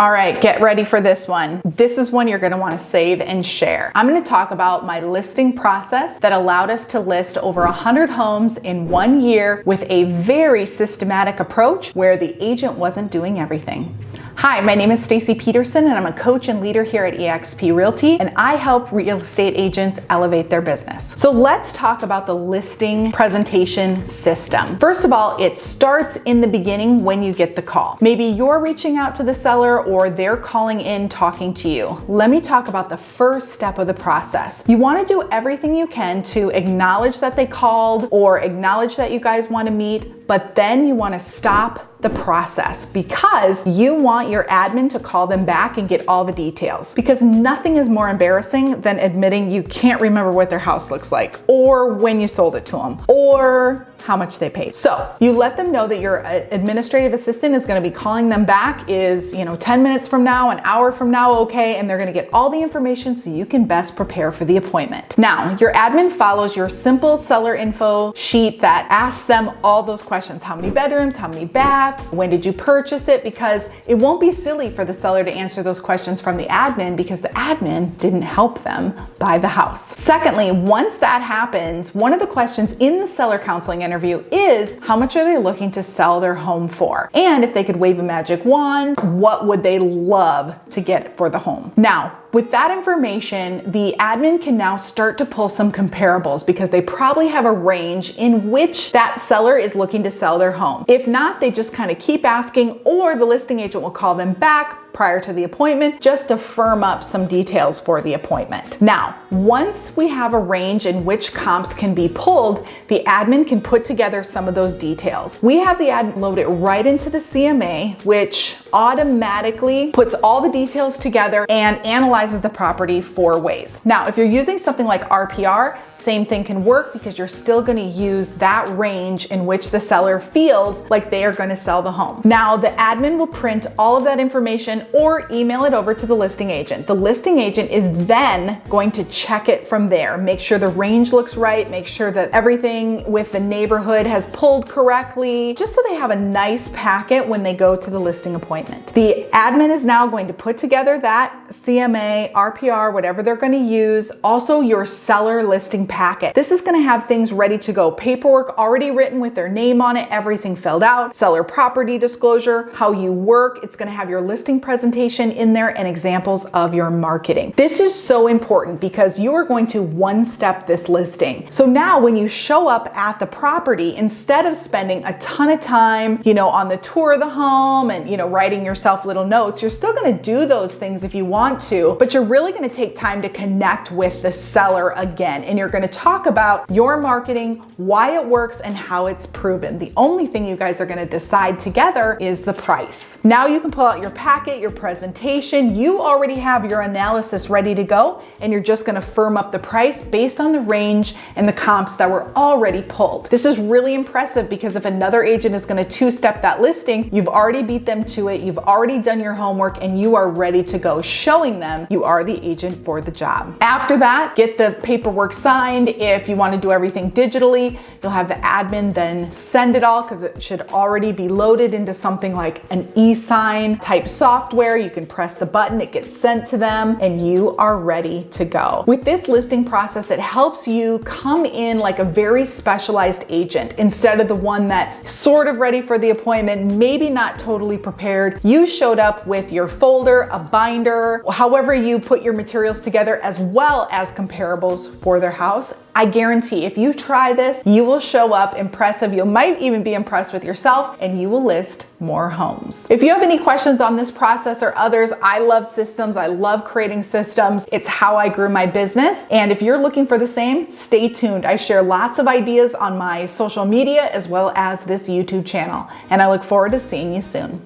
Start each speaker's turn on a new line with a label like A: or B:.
A: All right, get ready for this one. This is one you're gonna wanna save and share. I'm gonna talk about my listing process that allowed us to list over 100 homes in 1 year with a very systematic approach where the agent wasn't doing everything. Hi, my name is Stacie Peterson and I'm a coach and leader here at eXp Realty, and I help real estate agents elevate their business. So let's talk about the listing presentation system. First of all, it starts in the beginning when you get the call. Maybe you're reaching out to the seller or they're calling in talking to you. Let me talk about the first step of the process. You want to do everything you can to acknowledge that they called or acknowledge that you guys want to meet, but then you want to stop the process because you want your admin to call them back and get all the details, because nothing is more embarrassing than admitting you can't remember what their house looks like or when you sold it to them or how much they paid. So you let them know that your administrative assistant is going to be calling them back 10 minutes from now, an hour from now, okay, and they're going to get all the information so you can best prepare for the appointment. Now, your admin follows your simple seller info sheet that asks them all those questions. How many bedrooms, how many baths, when did you purchase it? Because it won't be silly for the seller to answer those questions from the admin because the admin didn't help them buy the house. Secondly, once that happens, one of the questions in the seller counseling interview is how much are they looking to sell their home for? And if they could wave a magic wand, what would they love to get for the home? Now, with that information, the admin can now start to pull some comparables because they probably have a range in which that seller is looking to sell their home. If not, they just kind of keep asking, or the listing agent will call them back prior to the appointment just to firm up some details for the appointment. Now, once we have a range in which comps can be pulled, the admin can put together some of those details. We have the admin load it right into the CMA, which automatically puts all the details together and analyzes the property 4 ways. Now, if you're using something like RPR, same thing can work because you're still going to use that range in which the seller feels like they are going to sell the home. Now, the admin will print all of that information or email it over to the listing agent. The listing agent is then going to check it from there, make sure the range looks right, make sure that everything with the neighborhood has pulled correctly, just so they have a nice packet when they go to the listing appointment. The admin is now going to put together that CMA, RPR, whatever they're going to use, also your seller listing packet. This is going to have things ready to go, paperwork already written with their name on it, everything filled out, seller property disclosure, how you work. It's going to have your listing presentation in there and examples of your marketing. This is so important because you are going to one-step this listing. So now when you show up at the property, instead of spending a ton of time, on the tour of the home and, writing yourself little notes, you're still going to do those things if you want to, but you're really going to take time to connect with the seller again. And you're going to talk about your marketing, why it works, and how it's proven. The only thing you guys are going to decide together is the price. Now you can pull out your packet, your presentation. You already have your analysis ready to go, and you're just going to firm up the price based on the range and the comps that were already pulled. This is really impressive because if another agent is going to two-step that listing, you've already beat them to it, you've already done your homework, and you are ready to go, showing them you are the agent for the job. After that, get the paperwork signed. If you want to do everything digitally, you'll have the admin then send it all because it should already be loaded into something like an e-sign type software. You can press the button, it gets sent to them, and you are ready to go. With this listing process, it helps you come in like a very specialized agent instead of the one that's sort of ready for the appointment, maybe not totally prepared. You showed up with your folder, a binder, however you put your materials together, as well as comparables for their house. I guarantee if you try this, you will show up impressive. You might even be impressed with yourself, and you will list more homes. If you have any questions on this process or others, I love systems. I love creating systems. It's how I grew my business. And if you're looking for the same, stay tuned. I share lots of ideas on my social media as well as this YouTube channel. And I look forward to seeing you soon.